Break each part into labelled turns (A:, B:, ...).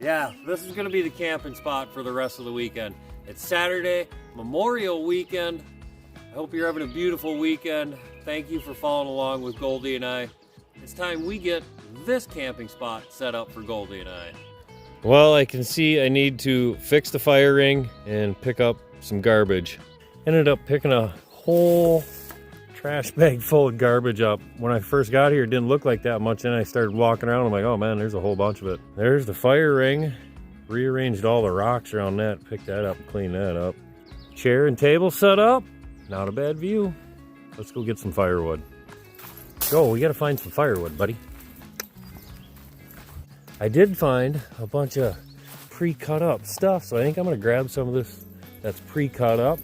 A: Yeah, this is going to be the camping spot for the rest of the weekend. It's Saturday, Memorial Weekend. I hope you're having a beautiful weekend. Thank you for following along with Goldie and I. It's time we get this camping spot set up for Goldie and I. Well, I can see I need to fix the fire ring and pick up some garbage. Ended up picking a whole trash bag full of garbage up. When I first got here, it didn't look like that much. Then I started walking around. I'm like, oh man, there's a whole bunch of it. There's the fire ring. Rearranged all the rocks around that. Picked that up and cleaned that up. Chair and table set up. Not a bad view. Let's go get some firewood. Go, we gotta find some firewood, buddy. I did find a bunch of pre-cut up stuff, so I think I'm gonna grab some of this that's pre-cut up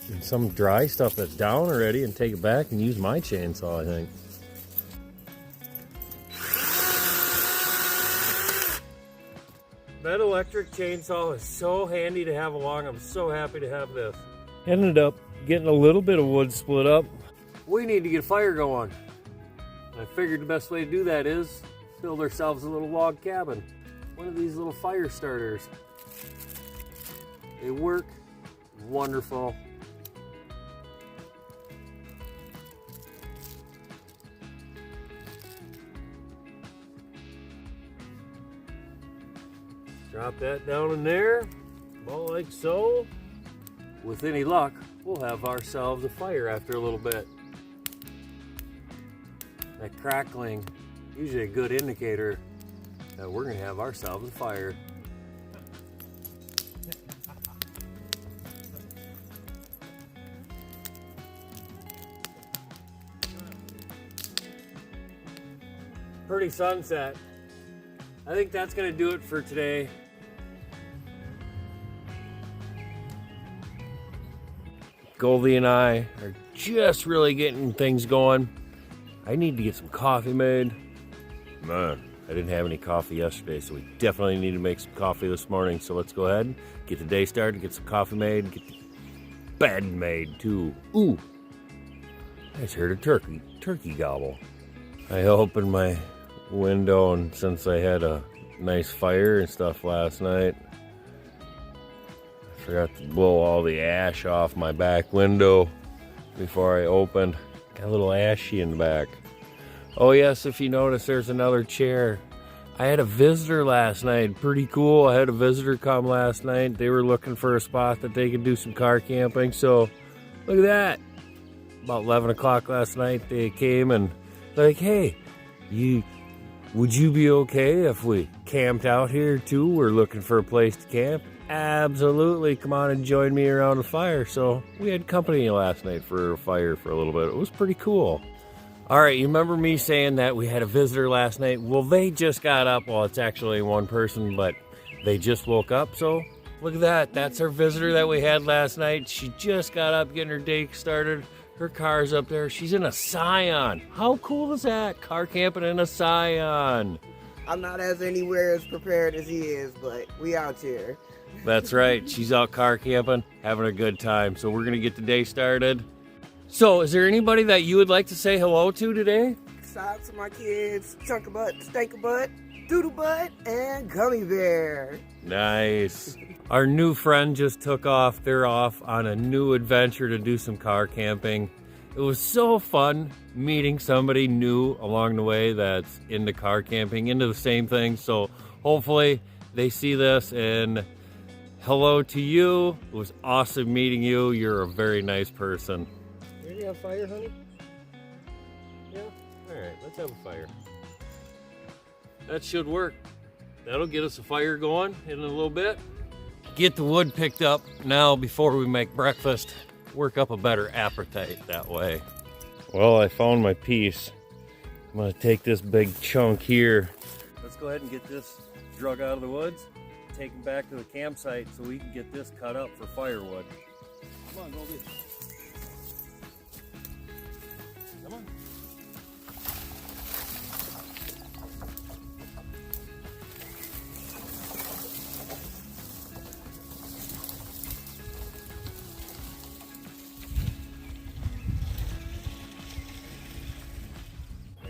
A: and some dry stuff that's down already and take it back and use my chainsaw, I think. That electric chainsaw is so handy to have along. I'm so happy to have this. Ended up getting a little bit of wood split up. We need to get a fire going. I figured the best way to do that is build ourselves a little log cabin. One of these little fire starters. They work wonderful. Drop that down in there, about like so. With any luck, we'll have ourselves a fire after a little bit. That crackling, usually a good indicator that we're gonna have ourselves a fire. Pretty sunset. I think that's gonna do it for today. Goldie and I are just really getting things going. I need to get some coffee made. Man, I didn't have any coffee yesterday, so we definitely need to make some coffee this morning. So let's go ahead, get the day started, get some coffee made, get the bed made too. Ooh, I just heard a turkey gobble. I opened my window, and since I had a nice fire and stuff last night, I forgot to blow all the ash off my back window before I opened. Got a little ashy in the back. Oh yes, if you notice, there's another chair. I had a visitor last night. Pretty cool. I had a visitor come last night. They were looking for a spot that they could do some car camping. So look at that. About 11 o'clock last night, they came and they're like, hey, would you be okay if we camped out here too? We're looking for a place to camp. Absolutely, come on and join me around the fire. So we had company last night for a fire for a little bit. It was pretty cool. All right, you remember me saying that we had a visitor last night? Well, they just got up. Well, it's actually one person, but they just woke up. So look at that. That's our visitor that we had last night. She just got up getting her day started. Her car's up there. She's in a Scion. How cool is that? Car camping in a Scion.
B: I'm not anywhere as prepared as he is, but we out here.
A: That's right. She's out car camping, having a good time. So we're going to get the day started. So is there anybody that you would like to say hello to today?
B: Shout out to my kids, Chunk of Butt, Stank of Butt, Doodle Butt, and Gummy Bear.
A: Nice. Our new friend just took off. They're off on a new adventure to do some car camping. It was so fun meeting somebody new along the way that's into car camping, into the same thing. So hopefully they see this, and hello to you. It was awesome meeting you. You're a very nice person. You ready to have fire, honey? Yeah? All right, let's have a fire. That should work. That'll get us a fire going in a little bit. Get the wood picked up now before we make breakfast. Work up a better appetite that way. Well, I found my piece. I'm gonna take this big chunk here. Let's go ahead and get this drug out of the woods, take it back to the campsite so we can get this cut up for firewood. Come on, Goldie. Come on.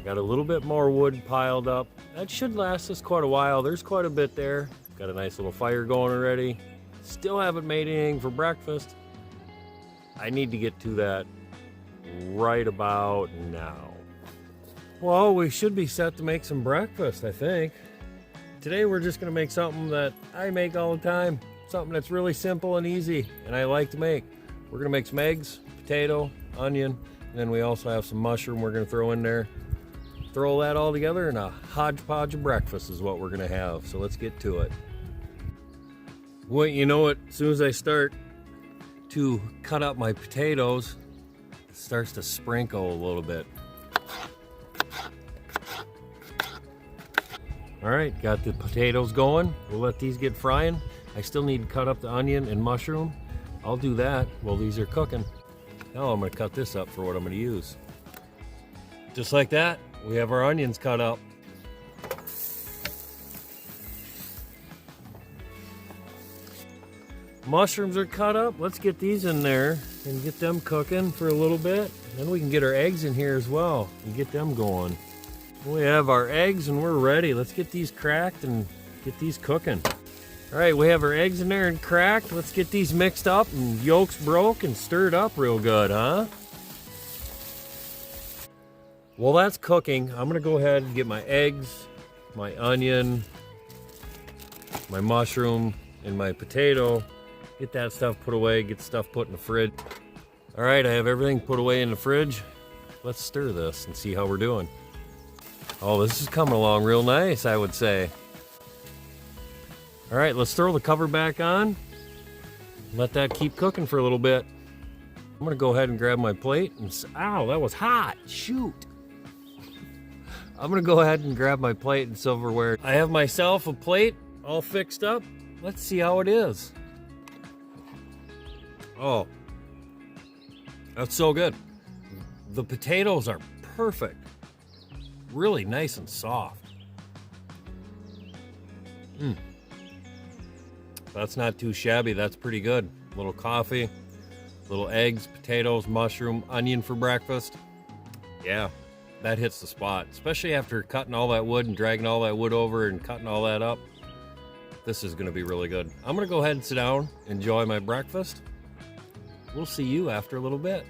A: Got a little bit more wood piled up. That should last us quite a while. There's quite a bit there. Got a nice little fire going already. Still haven't made anything for breakfast. I need to get to that right about now. Well, we should be set to make some breakfast, I think. Today we're just gonna make something that I make all the time. Something that's really simple and easy and I like to make. We're gonna make some eggs, potato, onion, and then we also have some mushroom we're gonna throw in there. Throw that all together and a hodgepodge of breakfast is what we're gonna have. So let's get to it. Well, you know what? As soon as I start to cut up my potatoes, it starts to sprinkle a little bit. All right, got the potatoes going. We'll let these get frying. I still need to cut up the onion and mushroom. I'll do that while these are cooking. Now I'm gonna cut this up for what I'm gonna use. Just like that, we have our onions cut up. Mushrooms are cut up. Let's get these in there and get them cooking for a little bit. Then we can get our eggs in here as well and get them going. We have our eggs and we're ready. Let's get these cracked and get these cooking. All right, we have our eggs in there and cracked. Let's get these mixed up and yolks broke and stirred up real good, huh? While that's cooking, I'm gonna go ahead and get my eggs, my onion, my mushroom, and my potato. Get that stuff put away, get stuff put in the fridge. All right, I have everything put away in the fridge. Let's stir this and see how we're doing. Oh, this is coming along real nice, I would say. All right, let's throw the cover back on. Let that keep cooking for a little bit. I'm gonna go ahead and grab my plate and, ow, that was hot, shoot. I'm gonna go ahead and grab my plate and silverware. I have myself a plate all fixed up. Let's see how it is. Oh, that's so good. The potatoes are perfect. Really nice and soft. That's not too shabby. That's pretty good. Little coffee, little eggs, potatoes, mushroom, onion for breakfast. Yeah, that hits the spot, especially after cutting all that wood and dragging all that wood over and cutting all that up. This is gonna be really good. I'm gonna go ahead and sit down, enjoy my breakfast. We'll see you after a little bit.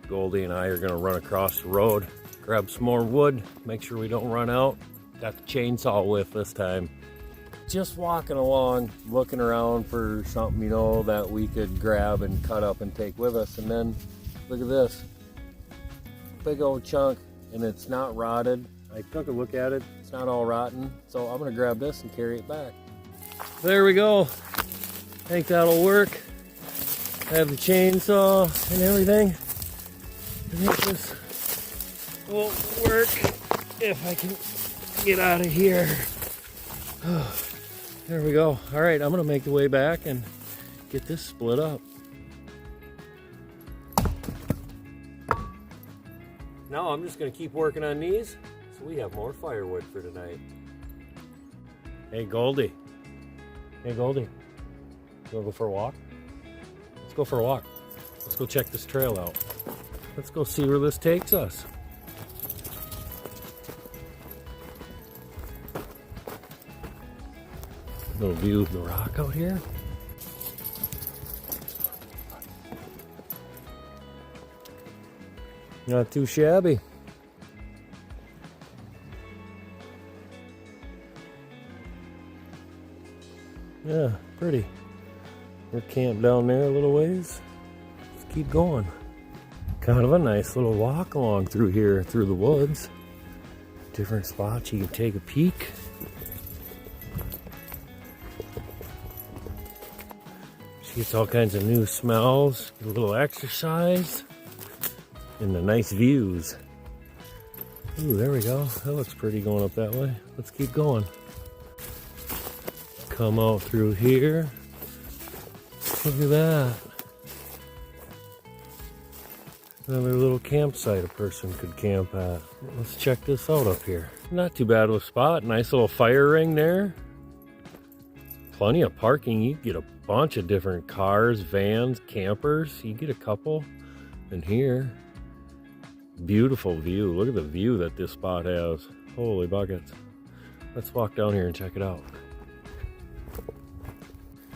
A: Goldie and I are gonna run across the road, grab some more wood, make sure we don't run out. Got the chainsaw with this time. Just walking along, looking around for something, you know, that we could grab and cut up and take with us. And then, look at this. Big old chunk, and it's not rotted. I took a look at it, it's not all rotten. So I'm gonna grab this and carry it back. There we go. I think that'll work. I have the chainsaw and everything. I think this will work if I can get out of here. There we go. All right, I'm gonna make the way back and get this split up. Now I'm just gonna keep working on these so we have more firewood for tonight. Hey Goldie. Hey Goldie. You wanna go for a walk? Let's go for a walk. Let's go check this trail out. Let's go see where this takes us. Little view of the rock out here. Not too shabby. Yeah, pretty. We're camped down there a little ways. Let's keep going. Kind of a nice little walk along through here, through the woods. Different spots you can take a peek. She gets all kinds of new smells, get a little exercise, and the nice views. Ooh, there we go. That looks pretty going up that way. Let's keep going. Come out through here. Look at that. Another little campsite a person could camp at. Let's check this out up here. Not too bad of a spot. Nice little fire ring there. Plenty of parking. You get a bunch of different cars, vans, campers. You get a couple in here. Beautiful view. Look at the view that this spot has. Holy buckets. Let's walk down here and check it out.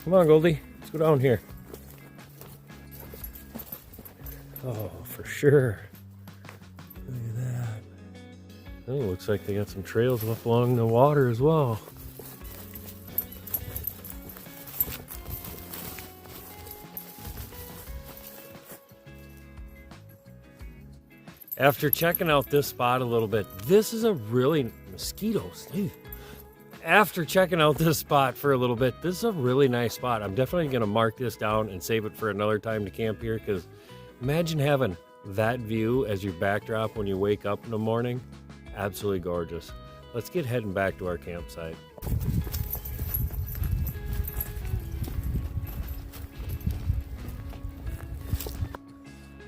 A: Come on, Goldie. Let's go down here. Oh, for sure. Look at that. Oh, looks like they got some trails up along the water as well. After checking out this spot a little bit, this is a really, mosquitoes. After checking out this spot for a little bit, this is a really nice spot. I'm definitely gonna mark this down and save it for another time to camp here, because imagine having that view as your backdrop when you wake up in the morning. Absolutely gorgeous. Let's get heading back to our campsite.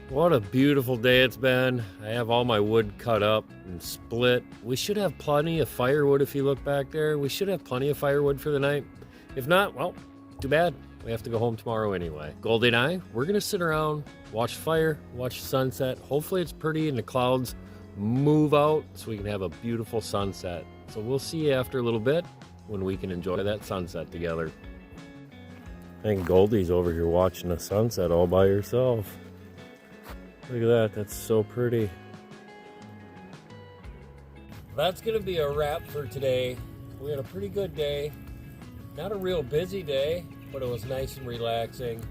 A: What a beautiful day it's been. I have all my wood cut up and split. We should have plenty of firewood if you look back there. We should have plenty of firewood for the night. If not, well, too bad. We have to go home tomorrow anyway. Goldie and I, we're gonna sit around, watch fire, watch sunset. Hopefully it's pretty and the clouds move out so we can have a beautiful sunset. So we'll see you after a little bit when we can enjoy that sunset together. I think Goldie's over here watching the sunset all by herself. Look at that, that's so pretty. That's gonna be a wrap for today. We had a pretty good day. Not a real busy day, but it was nice and relaxing.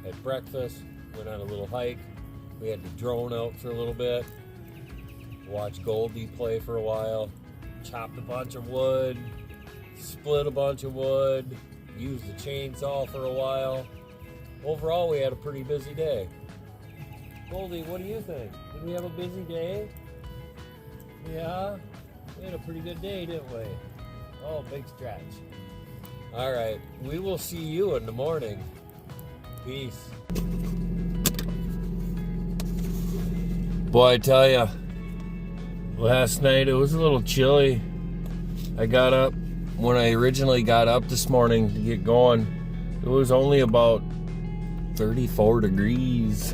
A: Had breakfast, went on a little hike. We had the drone out for a little bit. Watched Goldie play for a while. Chopped a bunch of wood. Split a bunch of wood. Used the chainsaw for a while. Overall, we had a pretty busy day. Goldie, what do you think? Did we have a busy day? Yeah? We had a pretty good day, didn't we? Oh, big stretch. All right, we will see you in the morning. Peace. Boy, I tell ya, last night it was a little chilly. I got up, when I originally got up this morning to get going, it was only about 34 degrees.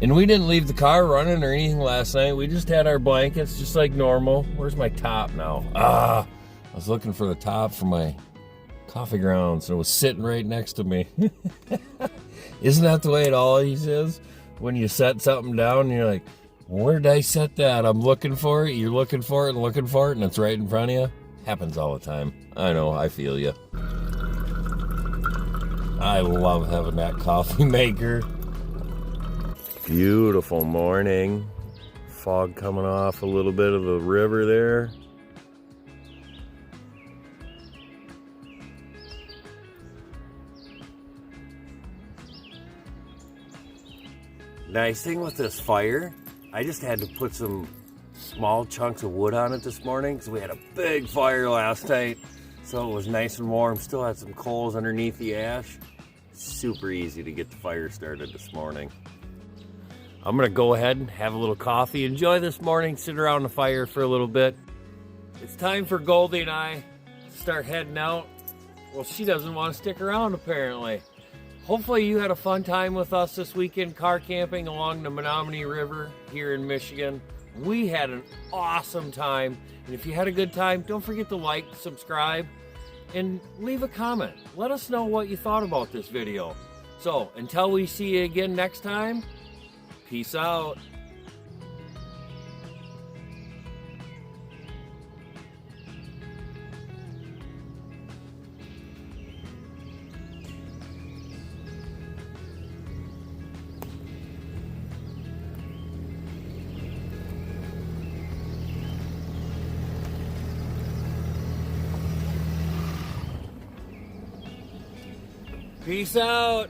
A: And we didn't leave the car running or anything last night. We just had our blankets just like normal. Where's my top now? I was looking for the top for my coffee grounds and it was sitting right next to me. Isn't that the way it always is? When you set something down and you're like, where did I set that? I'm looking for it. You're looking for it and looking for it and it's right in front of you. Happens all the time. I know, I feel you. I love having that coffee maker. Beautiful morning. Fog coming off a little bit of the river there. Nice thing with this fire, I just had to put some small chunks of wood on it this morning because we had a big fire last night. So it was nice and warm. Still had some coals underneath the ash. Super easy to get the fire started this morning. I'm gonna go ahead and have a little coffee, enjoy this morning, sit around the fire for a little bit. It's time for Goldie and I to start heading out. Well, she doesn't want to stick around apparently. Hopefully you had a fun time with us this weekend car camping along the Menominee River here in Michigan. We had an awesome time. And if you had a good time, don't forget to like, subscribe, and leave a comment. Let us know what you thought about this video. So until we see you again next time, peace out. Peace out.